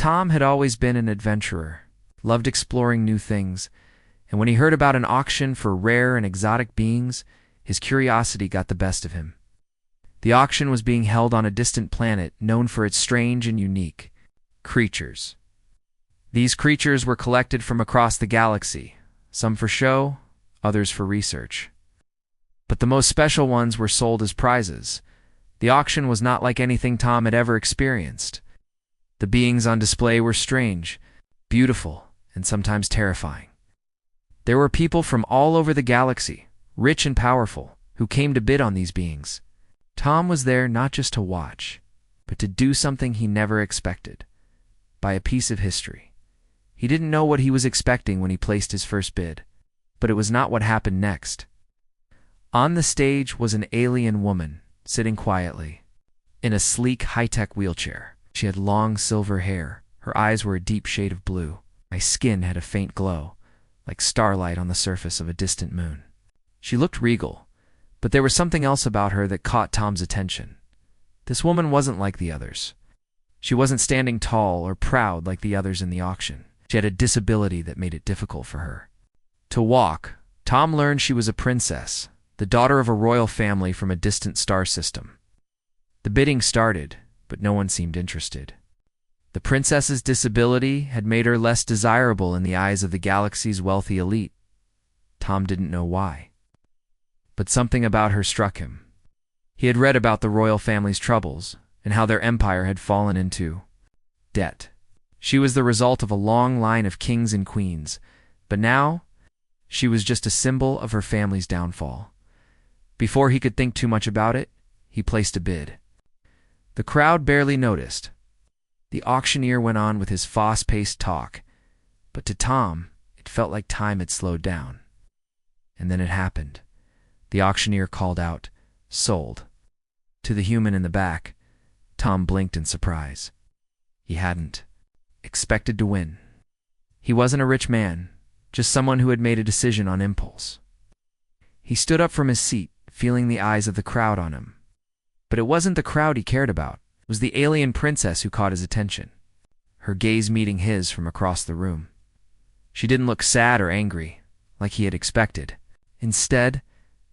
Tom had always been an adventurer, loved exploring new things, and when he heard about an auction for rare and exotic beings, his curiosity got the best of him. The auction was being held on a distant planet known for its strange and unique creatures. These creatures were collected from across the galaxy, some for show, others for research. But the most special ones were sold as prizes. The auction was not like anything Tom had ever experienced. The beings on display were strange, beautiful, and sometimes terrifying. There were people from all over the galaxy, rich and powerful, who came to bid on these beings. Tom was there not just to watch, but to do something he never expected. Buy a piece of history. He didn't know what he was expecting when he placed his first bid, but it was not what happened next. On the stage was an alien woman, sitting quietly, in a sleek, high-tech wheelchair. She had long silver hair. Her eyes were a deep shade of blue. My skin had a faint glow, like starlight on the surface of a distant moon. She looked regal, but there was something else about her that caught Tom's attention. This woman wasn't like the others. She wasn't standing tall or proud like the others in the auction. She had a disability that made it difficult for her to walk. Tom learned she was a princess, the daughter of a royal family from a distant star system. The bidding started, but no one seemed interested. The princess's disability had made her less desirable in the eyes of the galaxy's wealthy elite. Tom didn't know why. But something about her struck him. He had read about the royal family's troubles and how their empire had fallen into debt. She was the result of a long line of kings and queens, but now she was just a symbol of her family's downfall. Before he could think too much about it, he placed a bid. The crowd barely noticed. The auctioneer went on with his fast-paced talk, but to Tom, it felt like time had slowed down. And then it happened. The auctioneer called out, "Sold." To the human in the back, Tom blinked in surprise. He hadn't expected to win. He wasn't a rich man, just someone who had made a decision on impulse. He stood up from his seat, feeling the eyes of the crowd on him. But it wasn't the crowd he cared about. It was the alien princess who caught his attention, her gaze meeting his from across the room. She didn't look sad or angry, like he had expected. Instead,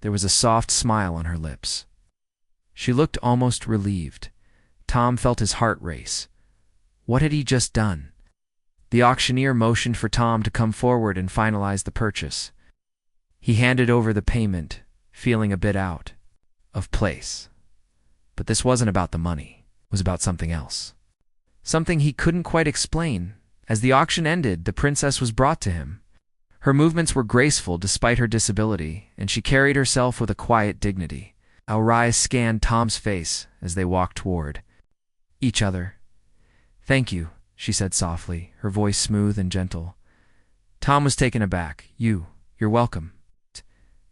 there was a soft smile on her lips. She looked almost relieved. Tom felt his heart race. What had he just done? The auctioneer motioned for Tom to come forward and finalize the purchase. He handed over the payment, feeling a bit out of place. But this wasn't about the money. It was about something else. Something he couldn't quite explain. As the auction ended, the princess was brought to him. Her movements were graceful despite her disability, and she carried herself with a quiet dignity. Auri's scanned Tom's face as they walked toward each other. "Thank you," she said softly, her voice smooth and gentle. Tom was taken aback. You're welcome."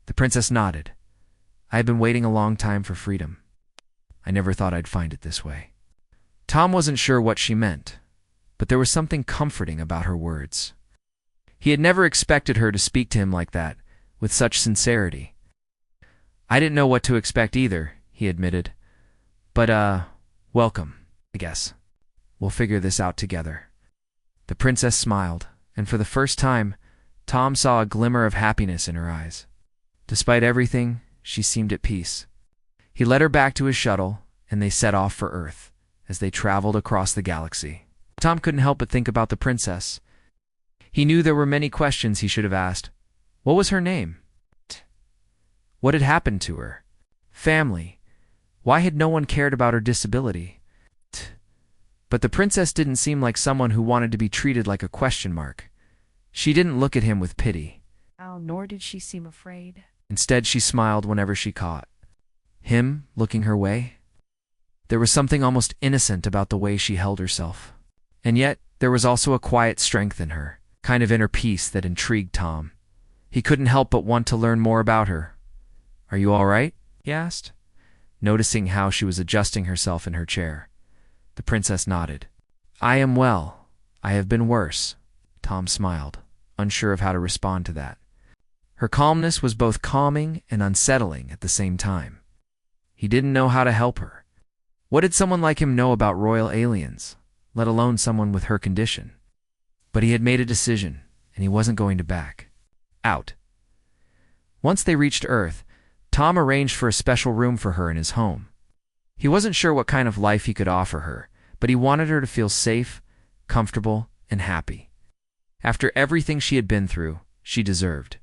The princess nodded. "I had been waiting a long time for freedom. I never thought I'd find it this way." Tom wasn't sure what she meant, but there was something comforting about her words. He had never expected her to speak to him like that, with such sincerity. "I didn't know what to expect either," he admitted. "But, welcome, I guess. We'll figure this out together." The princess smiled, and for the first time, Tom saw a glimmer of happiness in her eyes. Despite everything, she seemed at peace. He led her back to his shuttle, and they set off for Earth. As they traveled across the galaxy, Tom couldn't help but think about the princess. He knew there were many questions he should have asked. What was her name? What had happened to her? Family. Why had no one cared about her disability? But the princess didn't seem like someone who wanted to be treated like a question mark. She didn't look at him with pity. Nor did she seem afraid. Instead, she smiled whenever she caught him looking her way. There was something almost innocent about the way she held herself. And yet, there was also a quiet strength in her, kind of inner peace that intrigued Tom. He couldn't help but want to learn more about her. "Are you all right?" he asked, noticing how she was adjusting herself in her chair. The princess nodded. "I am well. I have been worse." Tom smiled, unsure of how to respond to that. Her calmness was both calming and unsettling at the same time. He didn't know how to help her. What did someone like him know about royal aliens? let alone someone with her condition. But he had made a decision, and he wasn't going to back out. Once they reached Earth, Tom arranged for a special room for her in his home. He wasn't sure what kind of life he could offer her, but he wanted her to feel safe, comfortable, and happy. After everything she had been through, she deserved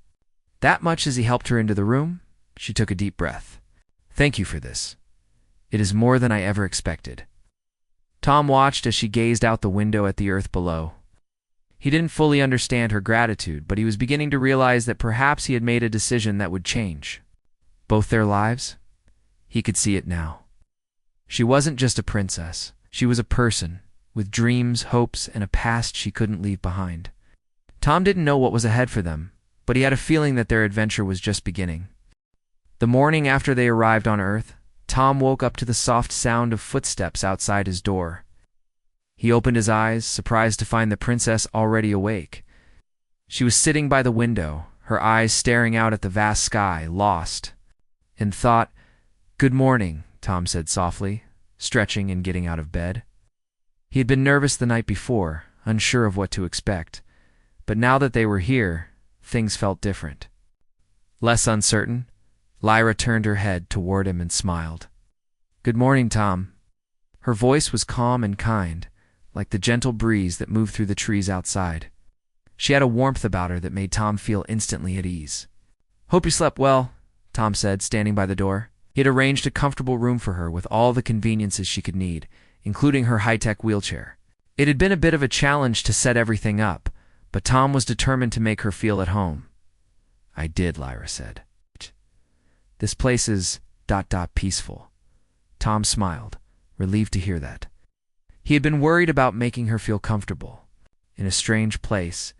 that much. As he helped her into the room, she took a deep breath. "Thank you for this. It is more than I ever expected." Tom watched as she gazed out the window at the earth below. He didn't fully understand her gratitude, but he was beginning to realize that perhaps he had made a decision that would change both their lives. He could see it now. She wasn't just a princess. She was a person, with dreams, hopes, and a past she couldn't leave behind. Tom didn't know what was ahead for them, but he had a feeling that their adventure was just beginning. The morning after they arrived on Earth, Tom woke up to the soft sound of footsteps outside his door. He opened his eyes, surprised to find the princess already awake. She was sitting by the window, her eyes staring out at the vast sky, lost in thought. "Good morning," Tom said softly, stretching and getting out of bed. He had been nervous the night before, unsure of what to expect, but now that they were here, things felt different. Less uncertain, Lyra turned her head toward him and smiled. "Good morning, Tom." Her voice was calm and kind, like the gentle breeze that moved through the trees outside. She had a warmth about her that made Tom feel instantly at ease. "Hope you slept well," Tom said, standing by the door. He had arranged a comfortable room for her with all the conveniences she could need, including her high-tech wheelchair. It had been a bit of a challenge to set everything up, but Tom was determined to make her feel at home. "I did," Lyra said. "This place is ... peaceful." Tom smiled, relieved to hear that. He had been worried about making her feel comfortable in a strange place,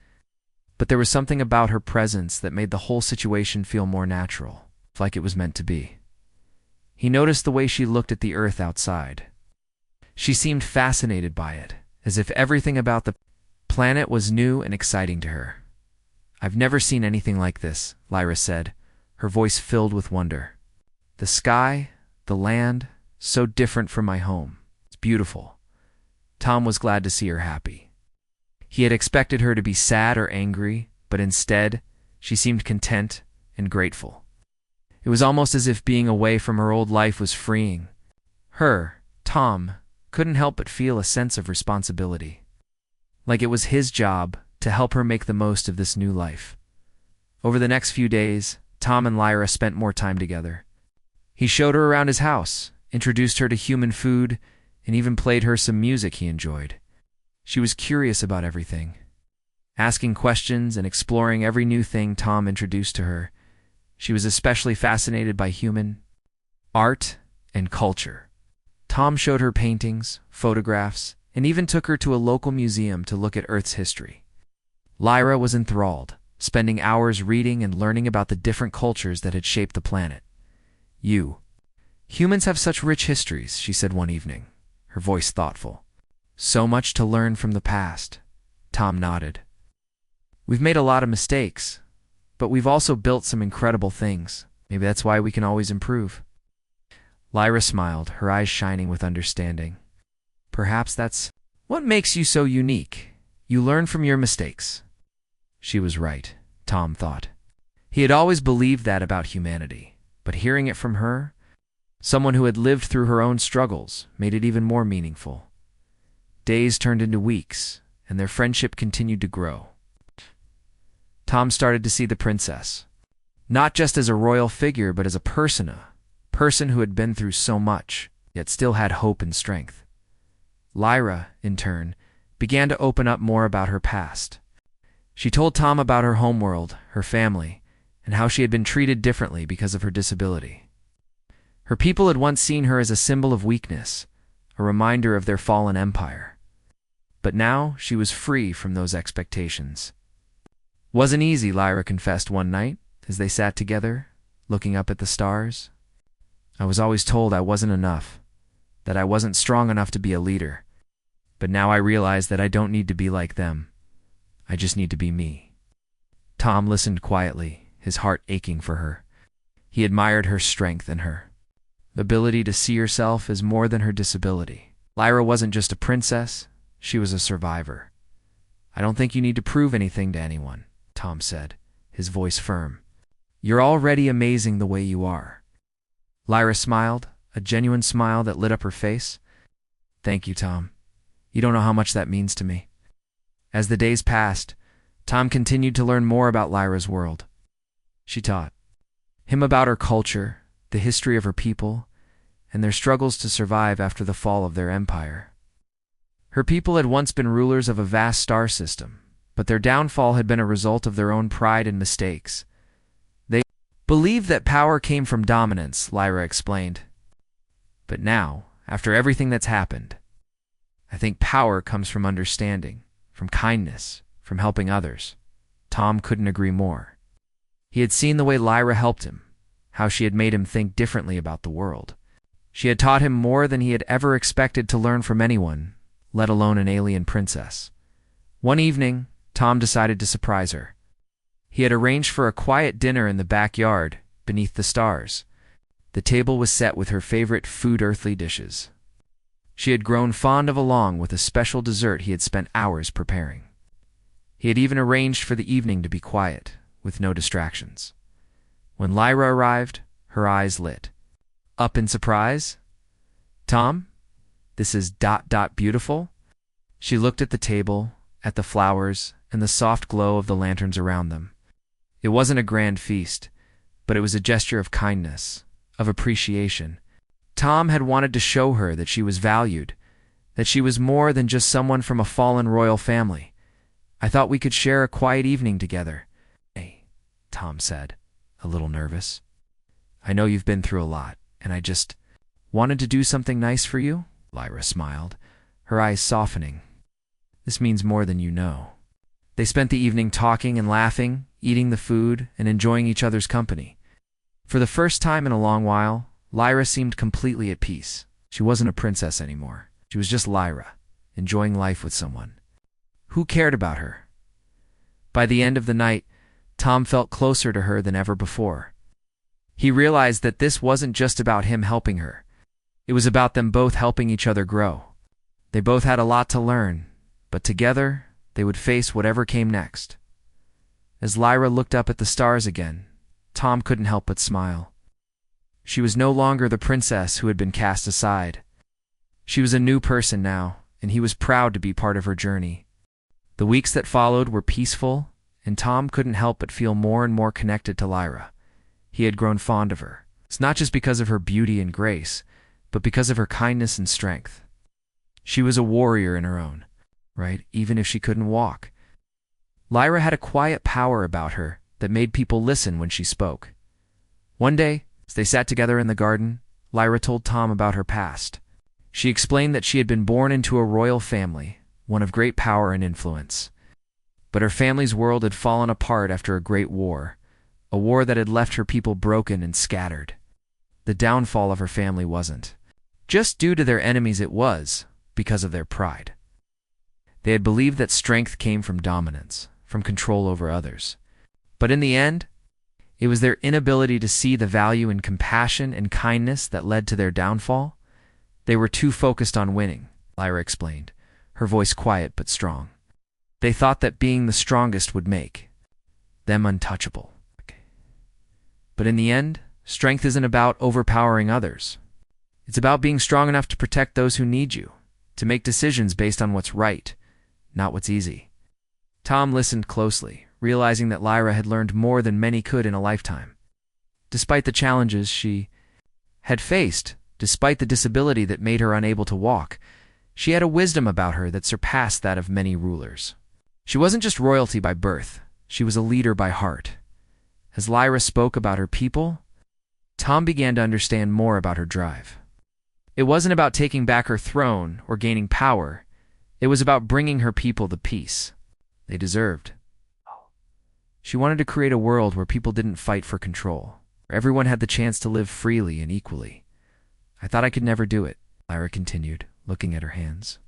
but there was something about her presence that made the whole situation feel more natural, like it was meant to be. He noticed the way she looked at the earth outside. She seemed fascinated by it, as if everything about the planet was new and exciting to her. "I've never seen anything like this," Lyra said, her voice filled with wonder. "The sky, the land, so different from my home. It's beautiful." Tom was glad to see her happy. He had expected her to be sad or angry, but instead, she seemed content and grateful. It was almost as if being away from her old life was freeing. Tom, couldn't help but feel a sense of responsibility. Like it was his job to help her make the most of this new life. Over the next few days, Tom and Lyra spent more time together. He showed her around his house, introduced her to human food, and even played her some music he enjoyed. She was curious about everything, asking questions and exploring every new thing Tom introduced to her. She was especially fascinated by human art and culture. Tom showed her paintings, photographs, and even took her to a local museum to look at Earth's history. Lyra was enthralled, spending hours reading and learning about the different cultures that had shaped the planet. Humans have such rich histories," she said one evening, her voice thoughtful. "So much to learn from the past." Tom nodded. "We've made a lot of mistakes, but we've also built some incredible things. Maybe that's why we can always improve." Lyra smiled, her eyes shining with understanding. "Perhaps that's what makes you so unique. You learn from your mistakes." She was right, Tom thought. He had always believed that about humanity, but hearing it from her, someone who had lived through her own struggles, made it even more meaningful. Days turned into weeks, and their friendship continued to grow. Tom started to see the princess, not just as a royal figure, but as a person who had been through so much, yet still had hope and strength. Lyra, in turn, began to open up more about her past. She told Tom about her homeworld, her family, and how she had been treated differently because of her disability. Her people had once seen her as a symbol of weakness, a reminder of their fallen empire. But now she was free from those expectations. "Wasn't easy," Lyra confessed one night, as they sat together, looking up at the stars. "I was always told I wasn't enough, that I wasn't strong enough to be a leader. But now I realize that I don't need to be like them. I just need to be me." Tom listened quietly, his heart aching for her. He admired her strength and her ability to see herself as more than her disability. Lyra wasn't just a princess, she was a survivor. "I don't think you need to prove anything to anyone," Tom said, his voice firm. "You're already amazing the way you are." Lyra smiled, a genuine smile that lit up her face. "Thank you, Tom. You don't know how much that means to me." As the days passed, Tom continued to learn more about Lyra's world. She taught him about her culture, the history of her people, and their struggles to survive after the fall of their empire. Her people had once been rulers of a vast star system, but their downfall had been a result of their own pride and mistakes. They believed that power came from dominance, Lyra explained. "But now, after everything that's happened, I think power comes from understanding, from kindness, from helping others." Tom couldn't agree more. He had seen the way Lyra helped him, how she had made him think differently about the world. She had taught him more than he had ever expected to learn from anyone, let alone an alien princess. One evening, Tom decided to surprise her. He had arranged for a quiet dinner in the backyard, beneath the stars. The table was set with her favorite earthly dishes. She had grown fond of along with a special dessert he had spent hours preparing. He had even arranged for the evening to be quiet, with no distractions. When Lyra arrived, her eyes lit up in surprise. "Tom, this is beautiful." She looked at the table, at the flowers, and the soft glow of the lanterns around them. It wasn't a grand feast, but it was a gesture of kindness, of appreciation. Tom had wanted to show her that she was valued, that she was more than just someone from a fallen royal family. "I thought we could share a quiet evening together." "Hey," Tom said, a little nervous. "I know you've been through a lot, and I just wanted to do something nice for you." Lyra smiled, her eyes softening. "This means more than you know." They spent the evening talking and laughing, eating the food, and enjoying each other's company. For the first time in a long while, Lyra seemed completely at peace. She wasn't a princess anymore. She was just Lyra, enjoying life with someone who cared about her. By the end of the night, Tom felt closer to her than ever before. He realized that this wasn't just about him helping her. It was about them both helping each other grow. They both had a lot to learn, but together, they would face whatever came next. As Lyra looked up at the stars again, Tom couldn't help but smile. She was no longer the princess who had been cast aside. She was a new person now, and he was proud to be part of her journey. The weeks that followed were peaceful, and Tom couldn't help but feel more and more connected to Lyra. He had grown fond of her. It's not just because of her beauty and grace, but because of her kindness and strength. She was a warrior in her own right, even if she couldn't walk. Lyra had a quiet power about her that made people listen when she spoke. One day, as they sat together in the garden, Lyra told Tom about her past. She explained that she had been born into a royal family, one of great power and influence. But her family's world had fallen apart after a great war, a war that had left her people broken and scattered. The downfall of her family wasn't just due to their enemies, it was because of their pride. They had believed that strength came from dominance, from control over others. But in the end, it was their inability to see the value in compassion and kindness that led to their downfall. They were too focused on winning, Lyra explained, her voice quiet but strong. They thought that being the strongest would make them untouchable. But in the end, strength isn't about overpowering others. It's about being strong enough to protect those who need you, to make decisions based on what's right, not what's easy. Tom listened closely, realizing that Lyra had learned more than many could in a lifetime. Despite the challenges she had faced, despite the disability that made her unable to walk, she had a wisdom about her that surpassed that of many rulers. She wasn't just royalty by birth, she was a leader by heart. As Lyra spoke about her people, Tom began to understand more about her drive. It wasn't about taking back her throne or gaining power. It was about bringing her people the peace they deserved. She wanted to create a world where people didn't fight for control, where everyone had the chance to live freely and equally. "I thought I could never do it," Lyra continued, looking at her hands.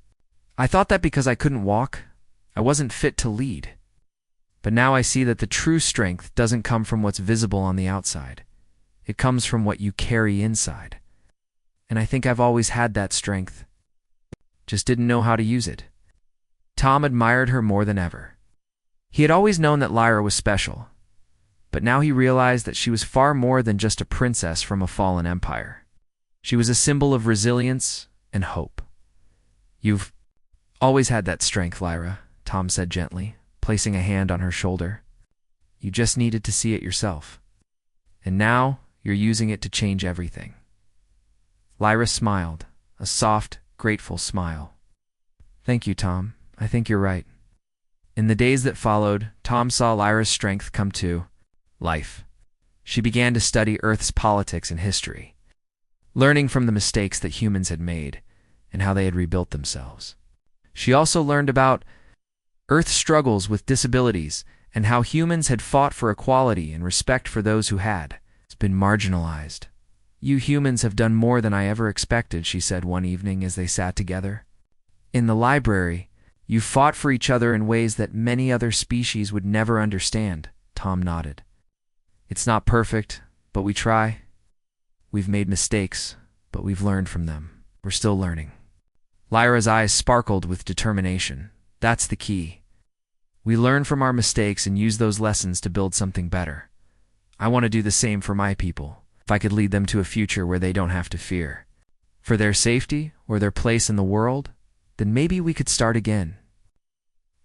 "I thought that because I couldn't walk, I wasn't fit to lead. But now I see that the true strength doesn't come from what's visible on the outside. It comes from what you carry inside. And I think I've always had that strength. Just didn't know how to use it." Tom admired her more than ever. He had always known that Lyra was special, but now he realized that she was far more than just a princess from a fallen empire. She was a symbol of resilience and hope. "You've always had that strength, Lyra," Tom said gently, placing a hand on her shoulder. "You just needed to see it yourself. And now you're using it to change everything." Lyra smiled, a soft, grateful smile. "Thank you, Tom. I think you're right." In the days that followed, Tom saw Lyra's strength come to life. She began to study Earth's politics and history, learning from the mistakes that humans had made and how they had rebuilt themselves. She also learned about Earth's struggles with disabilities and how humans had fought for equality and respect for those who had been marginalized. "You humans have done more than I ever expected," she said one evening as they sat together. "In the library, you fought for each other in ways that many other species would never understand." Tom nodded. "It's not perfect, but we try. We've made mistakes, but we've learned from them. We're still learning." Lyra's eyes sparkled with determination. "That's the key. We learn from our mistakes and use those lessons to build something better. I want to do the same for my people, if I could lead them to a future where they don't have to fear for their safety or their place in the world, then maybe we could start again.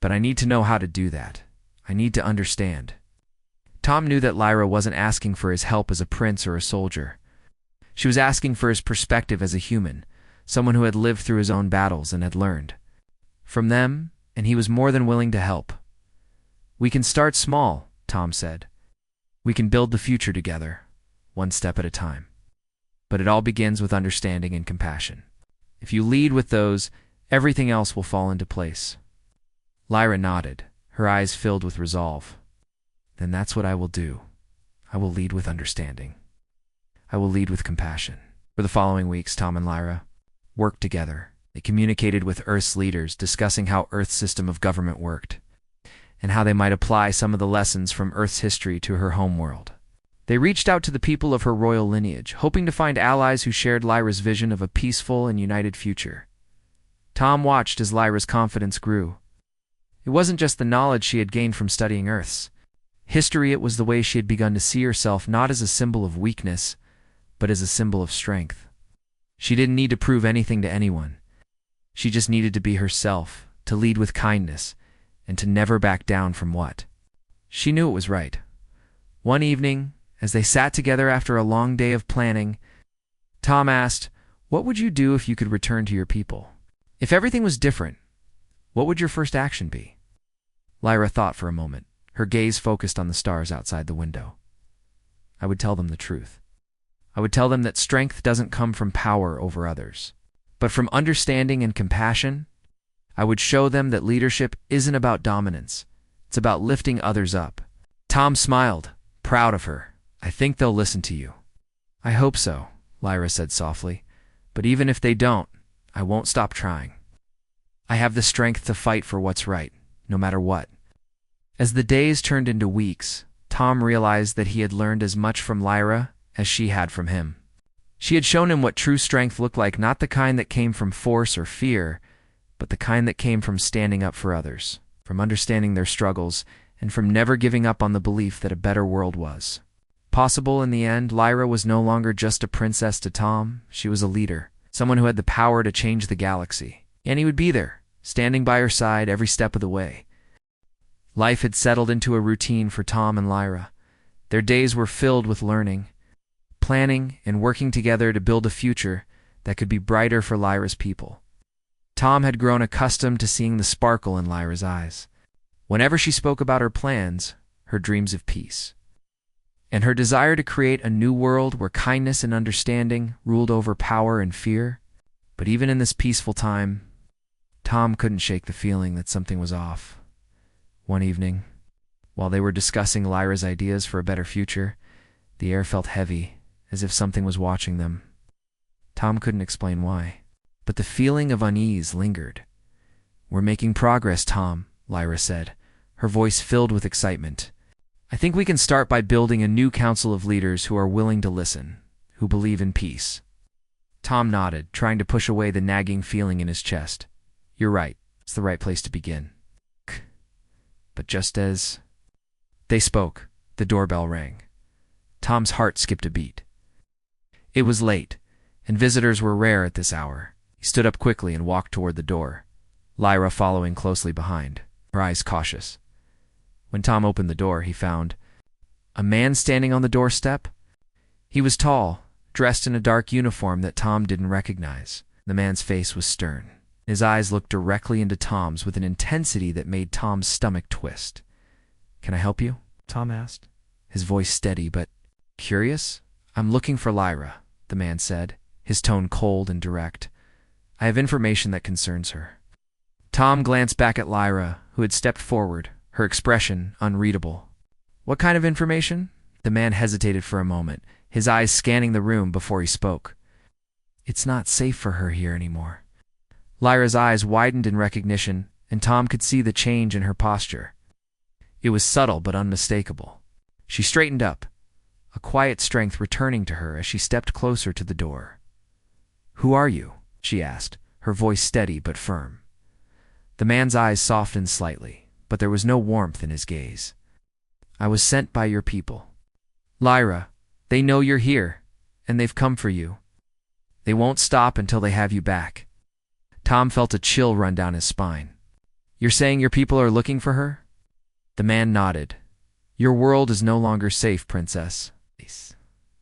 But I need to know how to do that. I need to understand." Tom knew that Lyra wasn't asking for his help as a prince or a soldier. She was asking for his perspective as a human, someone who had lived through his own battles and had learned from them, and he was more than willing to help. "We can start small," Tom said. "We can build the future together, one step at a time. But it all begins with understanding and compassion. If you lead with those, everything else will fall into place." Lyra nodded, her eyes filled with resolve. "Then that's what I will do. I will lead with understanding. I will lead with compassion." For the following weeks, Tom and Lyra worked together. They communicated with Earth's leaders, discussing how Earth's system of government worked, and how they might apply some of the lessons from Earth's history to her homeworld. They reached out to the people of her royal lineage, hoping to find allies who shared Lyra's vision of a peaceful and united future. Tom watched as Lyra's confidence grew. It wasn't just the knowledge she had gained from studying Earth's history, it was the way she had begun to see herself not as a symbol of weakness, but as a symbol of strength. She didn't need to prove anything to anyone. She just needed to be herself, to lead with kindness, and to never back down from what she knew it was right. One evening, as they sat together after a long day of planning, Tom asked, "What would you do if you could return to your people? If everything was different, what would your first action be?" Lyra thought for a moment, her gaze focused on the stars outside the window. "I would tell them the truth. I would tell them that strength doesn't come from power over others, but from understanding and compassion. I would show them that leadership isn't about dominance. It's about lifting others up." Tom smiled, proud of her. "I think they'll listen to you." "I hope so," Lyra said softly. "But even if they don't, I won't stop trying. I have the strength to fight for what's right, no matter what." As the days turned into weeks, Tom realized that he had learned as much from Lyra as she had from him. She had shown him what true strength looked like, not the kind that came from force or fear, but the kind that came from standing up for others, from understanding their struggles, and from never giving up on the belief that a better world was possible. In the end, Lyra was no longer just a princess to Tom. She was a leader, someone who had the power to change the galaxy. And he would be there, standing by her side every step of the way. Life had settled into a routine for Tom and Lyra. Their days were filled with learning, planning, and working together to build a future that could be brighter for Lyra's people. Tom had grown accustomed to seeing the sparkle in Lyra's eyes whenever she spoke about her plans, her dreams of peace, and her desire to create a new world where kindness and understanding ruled over power and fear. But even in this peaceful time, Tom couldn't shake the feeling that something was off. One evening, while they were discussing Lyra's ideas for a better future, the air felt heavy, as if something was watching them. Tom couldn't explain why, but the feeling of unease lingered. "We're making progress, Tom," Lyra said, her voice filled with excitement. "I think we can start by building a new council of leaders who are willing to listen, who believe in peace." Tom nodded, trying to push away the nagging feeling in his chest. "You're right. It's the right place to begin." But just as they spoke, the doorbell rang. Tom's heart skipped a beat. It was late, and visitors were rare at this hour. He stood up quickly and walked toward the door, Lyra following closely behind, her eyes cautious. When Tom opened the door, he found a man standing on the doorstep. He was tall, dressed in a dark uniform that Tom didn't recognize. The man's face was stern. His eyes looked directly into Tom's with an intensity that made Tom's stomach twist. "Can I help you?" Tom asked, his voice steady but curious. "I'm looking for Lyra," the man said, his tone cold and direct. "I have information that concerns her." Tom glanced back at Lyra, who had stepped forward, her expression unreadable. "What kind of information?" The man hesitated for a moment, his eyes scanning the room before he spoke. "It's not safe for her here anymore." Lyra's eyes widened in recognition, and Tom could see the change in her posture. It was subtle but unmistakable. She straightened up, a quiet strength returning to her as she stepped closer to the door. "Who are you?" she asked, her voice steady but firm. The man's eyes softened slightly, but there was no warmth in his gaze. "I was sent by your people. Lyra, they know you're here, and they've come for you. They won't stop until they have you back." Tom felt a chill run down his spine. "You're saying your people are looking for her?" The man nodded. "Your world is no longer safe, Princess.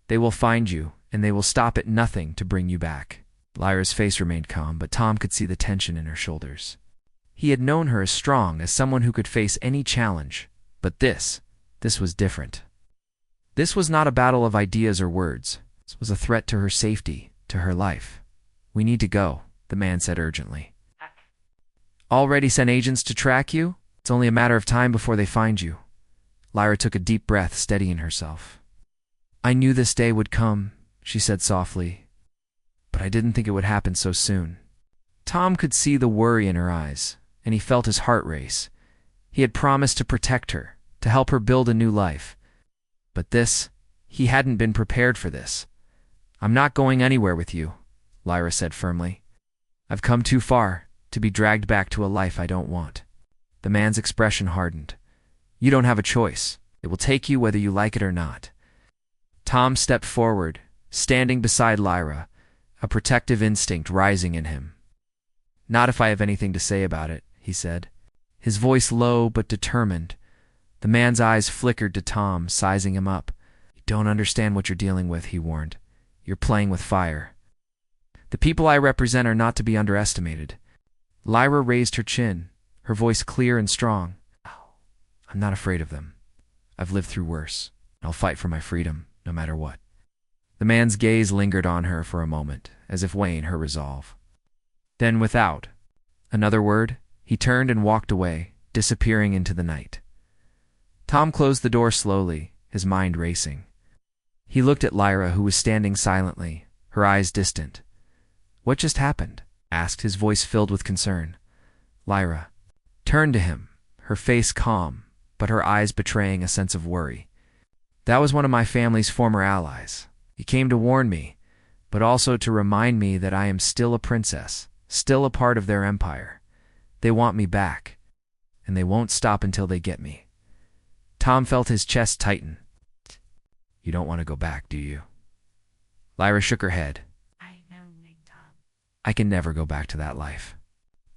They will find you, and they will stop at nothing to bring you back." Lyra's face remained calm, but Tom could see the tension in her shoulders. He had known her as strong, as someone who could face any challenge, but this was different. This was not a battle of ideas or words. This was a threat to her safety, to her life. "We need to go," the man said urgently. "Already sent agents to track you? It's only a matter of time before they find you." Lyra took a deep breath, steadying herself. "I knew this day would come," she said softly, "but I didn't think it would happen so soon." Tom could see the worry in her eyes, and he felt his heart race. He had promised to protect her, to help her build a new life. But he hadn't been prepared for this. "I'm not going anywhere with you," Lyra said firmly. "I've come too far to be dragged back to a life I don't want." The man's expression hardened. "You don't have a choice. It will take you whether you like it or not." Tom stepped forward, standing beside Lyra, a protective instinct rising in him. "Not if I have anything to say about it," he said, his voice low but determined. The man's eyes flickered to Tom, sizing him up. "You don't understand what you're dealing with," he warned. "You're playing with fire. The people I represent are not to be underestimated." Lyra raised her chin, her voice clear and strong. "I'm not afraid of them. I've lived through worse. I'll fight for my freedom, no matter what." The man's gaze lingered on her for a moment, as if weighing her resolve. Then, without another word, he turned and walked away, disappearing into the night. Tom closed the door slowly, his mind racing. He looked at Lyra, who was standing silently, her eyes distant. "What just happened?" asked, his voice filled with concern. Lyra turned to him, her face calm, but her eyes betraying a sense of worry. "That was one of my family's former allies. He came to warn me, but also to remind me that I am still a princess, still a part of their empire. They want me back, and they won't stop until they get me." Tom felt his chest tighten. "You don't want to go back, do you?" Lyra shook her head. "I know, Tom. "I can never go back to that life.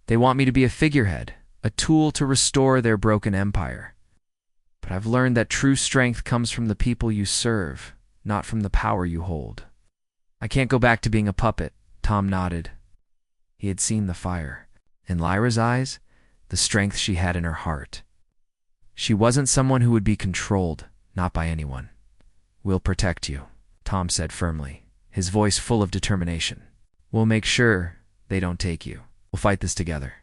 They want me to be a figurehead, a tool to restore their broken empire. But I've learned that true strength comes from the people you serve, not from the power you hold." "I can't go back to being a puppet," Tom nodded. He had seen the fire. In Lyra's eyes, the strength she had in her heart. She wasn't someone who would be controlled, not by anyone. "We'll protect you," Tom said firmly, his voice full of determination. "We'll make sure they don't take you. We'll fight this together."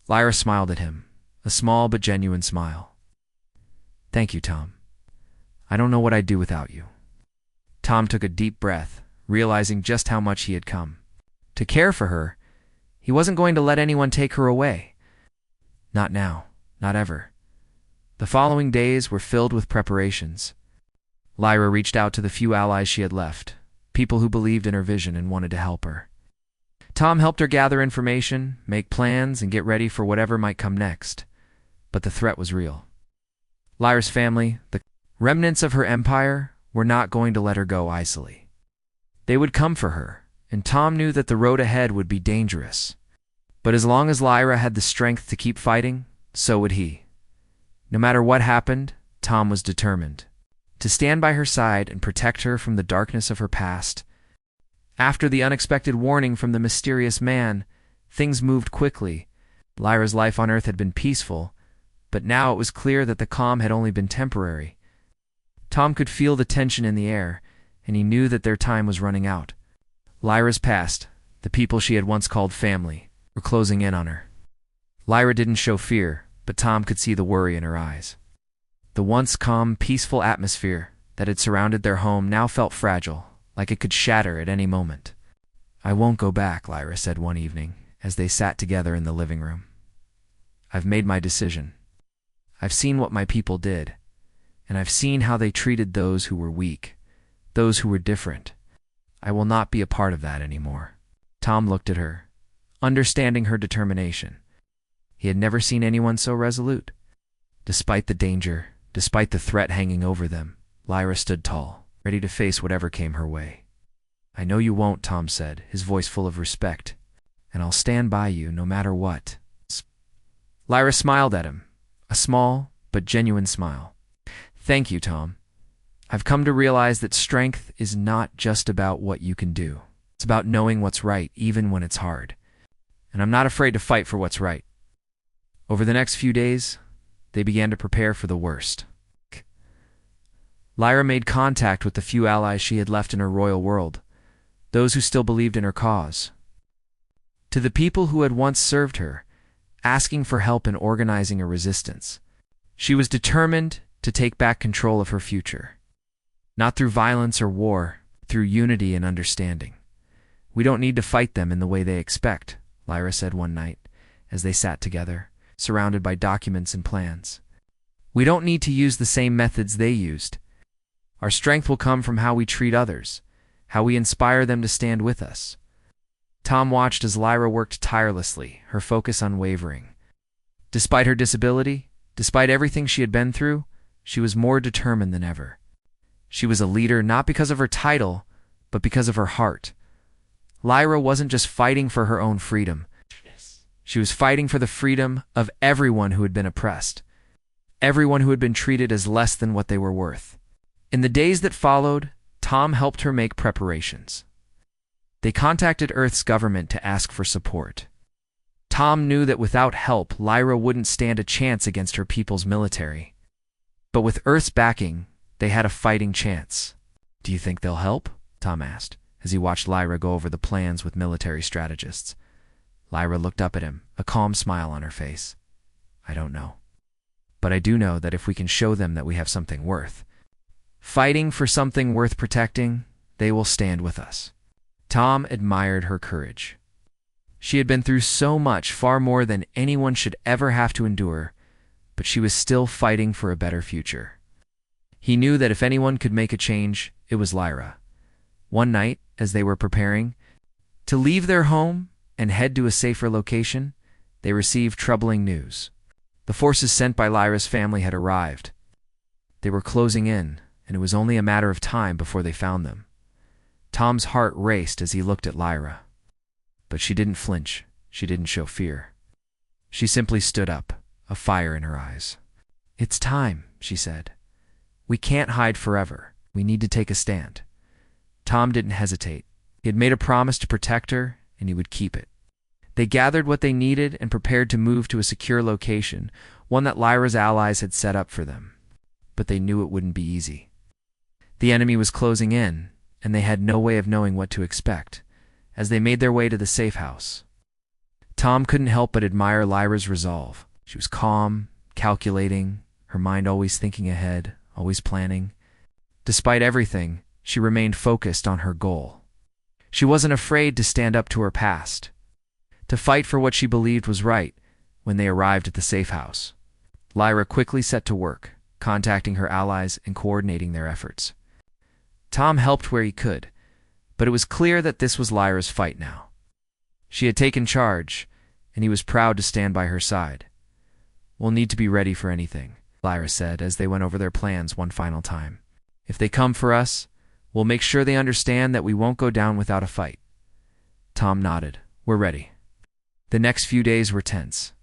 Lyra smiled at him, a small but genuine smile. "Thank you, Tom. I don't know what I'd do without you." Tom took a deep breath, realizing just how much he had come. To care for her, he wasn't going to let anyone take her away. Not now, not ever. The following days were filled with preparations. Lyra reached out to the few allies she had left, people who believed in her vision and wanted to help her. Tom helped her gather information, make plans, and get ready for whatever might come next. but the threat was real. Lyra's family, the remnants of her empire, were not going to let her go easily. They would come for her, and Tom knew that the road ahead would be dangerous. But as long as Lyra had the strength to keep fighting, so would he. No matter what happened, Tom was determined to stand by her side and protect her from the darkness of her past. After the unexpected warning from the mysterious man, things moved quickly. Lyra's life on Earth had been peaceful, but now it was clear that the calm had only been temporary. Tom could feel the tension in the air, and he knew that their time was running out. Lyra's past, the people she had once called family, were closing in on her. Lyra didn't show fear, but Tom could see the worry in her eyes. The once calm, peaceful atmosphere that had surrounded their home now felt fragile, like it could shatter at any moment. "I won't go back," Lyra said one evening, as they sat together in the living room. "I've made my decision. I've seen what my people did, and I've seen how they treated those who were weak, those who were different. I will not be a part of that anymore." Tom looked at her, understanding her determination. He had never seen anyone so resolute. Despite the danger, despite the threat hanging over them, Lyra stood tall, ready to face whatever came her way. "I know you won't," Tom said, his voice full of respect, "and I'll stand by you no matter what." Lyra smiled at him, a small but genuine smile. "Thank you, Tom. I've come to realize that strength is not just about what you can do. It's about knowing what's right, even when it's hard. And I'm not afraid to fight for what's right." Over the next few days, they began to prepare for the worst. Lyra made contact with the few allies she had left in her royal world, those who still believed in her cause. To the people who had once served her, asking for help in organizing a resistance, she was determined to take back control of her future. Not through violence or war, through unity and understanding. "We don't need to fight them in the way they expect," Lyra said one night, as they sat together, surrounded by documents and plans. "We don't need to use the same methods they used. Our strength will come from how we treat others, how we inspire them to stand with us." Tom watched as Lyra worked tirelessly, her focus unwavering. Despite her disability, despite everything she had been through, she was more determined than ever. She was a leader not because of her title, but because of her heart. Lyra wasn't just fighting for her own freedom. She was fighting for the freedom of everyone who had been oppressed, everyone who had been treated as less than what they were worth. In the days that followed, Tom helped her make preparations. They contacted Earth's government to ask for support. Tom knew that without help, Lyra wouldn't stand a chance against her people's military. But with Earth's backing, they had a fighting chance. "Do you think they'll help?" Tom asked, as he watched Lyra go over the plans with military strategists. Lyra looked up at him, a calm smile on her face. "I don't know. But I do know that if we can show them that we have something worth, fighting for something worth protecting, they will stand with us." Tom admired her courage. She had been through so much, far more than anyone should ever have to endure, but she was still fighting for a better future. He knew that if anyone could make a change, it was Lyra. One night, as they were preparing to leave their home and head to a safer location, they received troubling news. The forces sent by Lyra's family had arrived. They were closing in, and it was only a matter of time before they found them. Tom's heart raced as he looked at Lyra. But she didn't flinch. She didn't show fear. She simply stood up, a fire in her eyes. "It's time," she said. "We can't hide forever. We need to take a stand." Tom didn't hesitate. He had made a promise to protect her, and he would keep it. They gathered what they needed and prepared to move to a secure location, one that Lyra's allies had set up for them. But they knew it wouldn't be easy. The enemy was closing in, and they had no way of knowing what to expect, as they made their way to the safe house. Tom couldn't help but admire Lyra's resolve. She was calm, calculating, her mind always thinking ahead, always planning. Despite everything, she remained focused on her goal. She wasn't afraid to stand up to her past, to fight for what she believed was right. When they arrived at the safe house, Lyra quickly set to work, contacting her allies and coordinating their efforts. Tom helped where he could, but it was clear that this was Lyra's fight now. She had taken charge, and he was proud to stand by her side. We'll need to be ready for anything, Lyra said as they went over their plans one final time. If they come for us, we'll make sure they understand that we won't go down without a fight. Tom nodded. We're ready. The next few days were tense.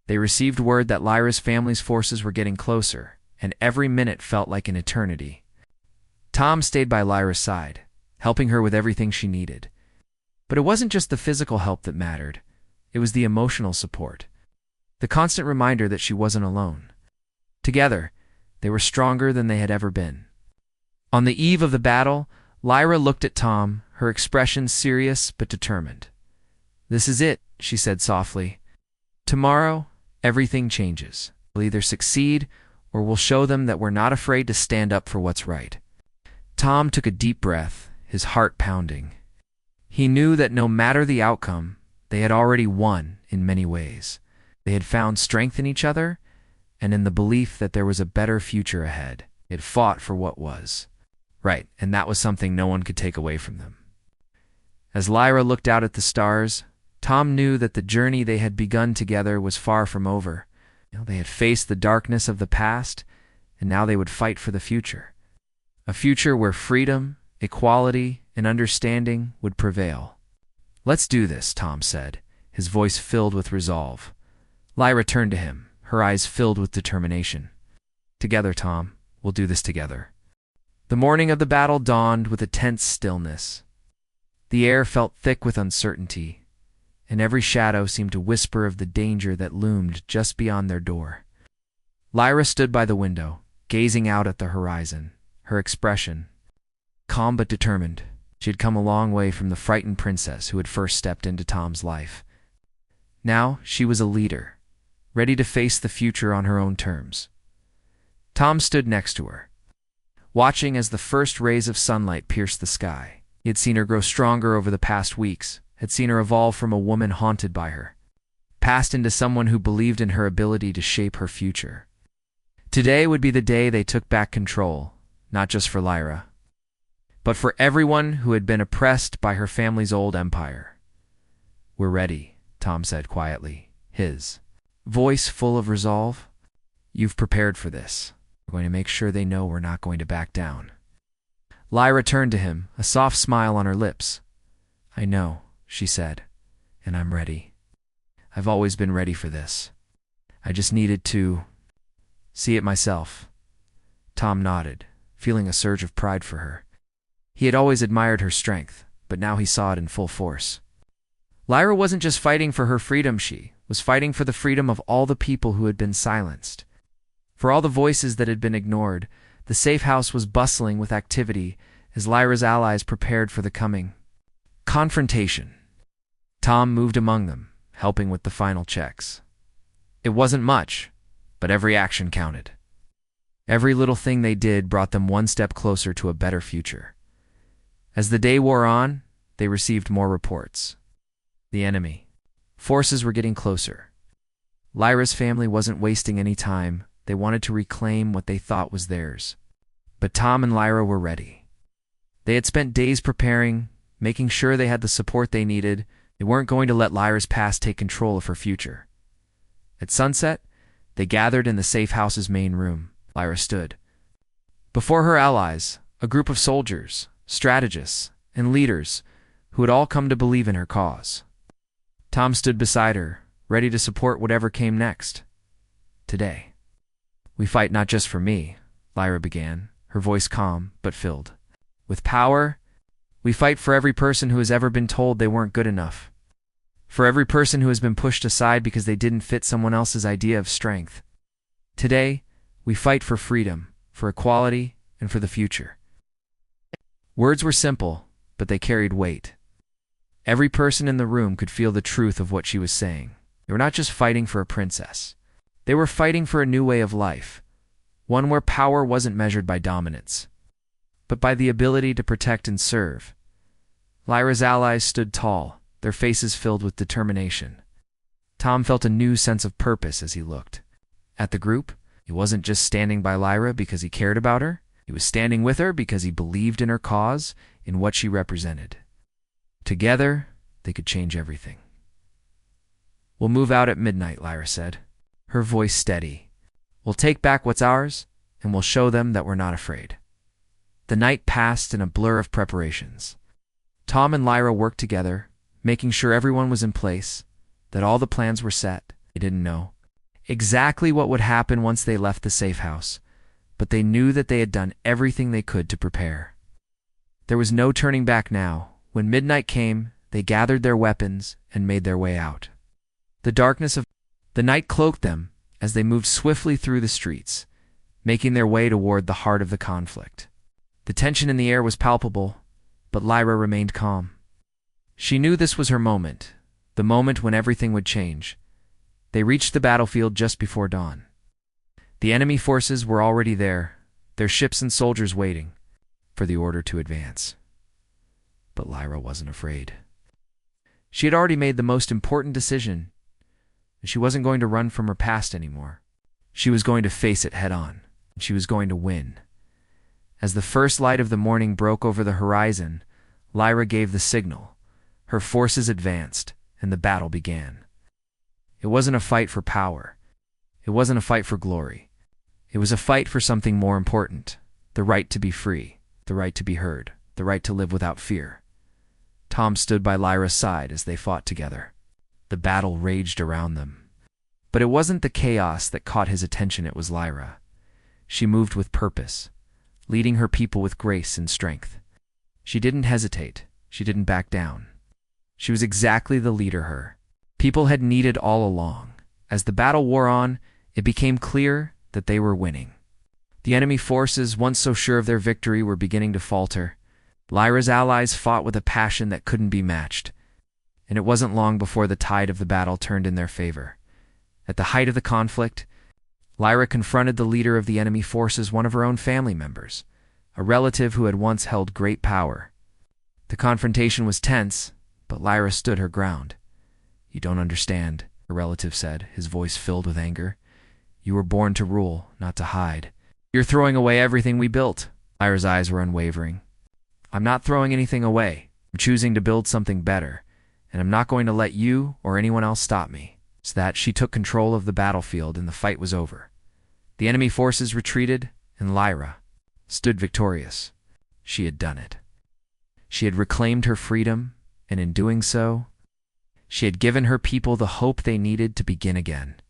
They received word that Lyra's family's forces were getting closer, and every minute felt like an eternity. Tom stayed by Lyra's side, helping her with everything she needed. But it wasn't just the physical help that mattered. It was the emotional support. The constant reminder that she wasn't alone. Together, they were stronger than they had ever been. On the eve of the battle, Lyra looked at Tom, her expression serious but determined. "This is it," she said softly. "Tomorrow, everything changes. We'll either succeed or we'll show them that we're not afraid to stand up for what's right." Tom took a deep breath, his heart pounding. He knew that no matter the outcome, they had already won in many ways. They had found strength in each other and in the belief that there was a better future ahead. They had fought for what was right, and that was something no one could take away from them. As Lyra looked out at the stars, Tom knew that the journey they had begun together was far from over. They had faced the darkness of the past, and now they would fight for the future. A future where freedom, equality, and understanding would prevail. "Let's do this," Tom said, his voice filled with resolve. Lyra turned to him, her eyes filled with determination. "Together, Tom, we'll do this together." The morning of the battle dawned with a tense stillness. The air felt thick with uncertainty, and every shadow seemed to whisper of the danger that loomed just beyond their door. Lyra stood by the window, gazing out at the horizon, her expression calm but determined. She had come a long way from the frightened princess who had first stepped into Tom's life. Now she was a leader, ready to face the future on her own terms. Tom stood next to her, watching as the first rays of sunlight pierced the sky. He had seen her grow stronger over the past weeks, had seen her evolve from a woman haunted by her, passed into someone who believed in her ability to shape her future. Today would be the day they took back control, not just for Lyra, but for everyone who had been oppressed by her family's old empire. "We're ready," Tom said quietly, his voice full of resolve. "You've prepared for this. We're going to make sure they know we're not going to back down." Lyra turned to him, a soft smile on her lips. "I know," she said, "and I'm ready. I've always been ready for this. I just needed to see it myself." Tom nodded, feeling a surge of pride for her. He had always admired her strength, but now he saw it in full force. Lyra wasn't just fighting for her freedom, she was fighting for the freedom of all the people who had been silenced. For all the voices that had been ignored, the safe house was bustling with activity as Lyra's allies prepared for the coming confrontation. Tom moved among them, helping with the final checks. It wasn't much, but every action counted. Every little thing they did brought them one step closer to a better future. As the day wore on, they received more reports. The enemy forces were getting closer. Lyra's family wasn't wasting any time. They wanted to reclaim what they thought was theirs. But Tom and Lyra were ready. They had spent days preparing, making sure they had the support they needed. They weren't going to let Lyra's past take control of her future. At sunset, they gathered in the safe house's main room. Lyra stood. Before her allies, a group of soldiers, strategists, and leaders who had all come to believe in her cause. Tom stood beside her, ready to support whatever came next. "Today, we fight not just for me," Lyra began, her voice calm but filled with power. "We fight for every person who has ever been told they weren't good enough. For every person who has been pushed aside because they didn't fit someone else's idea of strength. Today, we fight for freedom, for equality, and for the future." Words were simple, but they carried weight. Every person in the room could feel the truth of what she was saying. They were not just fighting for a princess. They were fighting for a new way of life, one where power wasn't measured by dominance, but by the ability to protect and serve. Lyra's allies stood tall, their faces filled with determination. Tom felt a new sense of purpose as he looked at the group. He wasn't just standing by Lyra because he cared about her. He was standing with her because he believed in her cause, in what she represented. Together, they could change everything. "We'll move out at midnight," Lyra said, her voice steady. "We'll take back what's ours, and we'll show them that we're not afraid." The night passed in a blur of preparations. Tom and Lyra worked together, making sure everyone was in place, that all the plans were set. They didn't know exactly what would happen once they left the safe house, but they knew that they had done everything they could to prepare. There was no turning back now. When midnight came, they gathered their weapons and made their way out. The darkness of the night cloaked them as they moved swiftly through the streets, making their way toward the heart of the conflict. The tension in the air was palpable, but Lyra remained calm. She knew this was her moment, the moment when everything would change. They reached the battlefield just before dawn. The enemy forces were already there, their ships and soldiers waiting for the order to advance. But Lyra wasn't afraid. She had already made the most important decision, and she wasn't going to run from her past anymore. She was going to face it head-on, and she was going to win. As the first light of the morning broke over the horizon, Lyra gave the signal. Her forces advanced, and the battle began. It wasn't a fight for power. It wasn't a fight for glory. It was a fight for something more important: the right to be free, the right to be heard, the right to live without fear. Tom stood by Lyra's side as they fought together. The battle raged around them. But it wasn't the chaos that caught his attention, it was Lyra. She moved with purpose, leading her people with grace and strength. She didn't hesitate. She didn't back down. She was exactly the leader her people had needed all along. As the battle wore on, it became clear that they were winning. The enemy forces, once so sure of their victory, were beginning to falter. Lyra's allies fought with a passion that couldn't be matched, and it wasn't long before the tide of the battle turned in their favor. At the height of the conflict, Lyra confronted the leader of the enemy forces, one of her own family members, a relative who had once held great power. The confrontation was tense, but Lyra stood her ground. "You don't understand," her relative said, his voice filled with anger. "You were born to rule, not to hide. You're throwing away everything we built." Lyra's eyes were unwavering. "I'm not throwing anything away. I'm choosing to build something better, and I'm not going to let you or anyone else stop me." So that she took control of the battlefield, and the fight was over. The enemy forces retreated, and Lyra stood victorious. She had done it. She had reclaimed her freedom, and in doing so, she had given her people the hope they needed to begin again.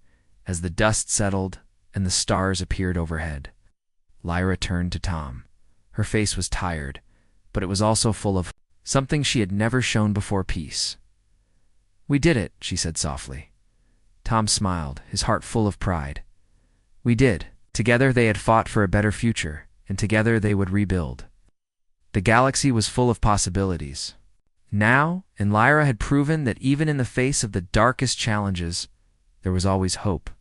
As the dust settled and the stars appeared overhead, Lyra turned to Tom. Her face was tired, but it was also full of something she had never shown before: peace. "We did it," she said softly. Tom smiled, his heart full of pride. "We did." Together they had fought for a better future, and together they would rebuild. The galaxy was full of possibilities. Now, and Lyra had proven that even in the face of the darkest challenges, there was always hope.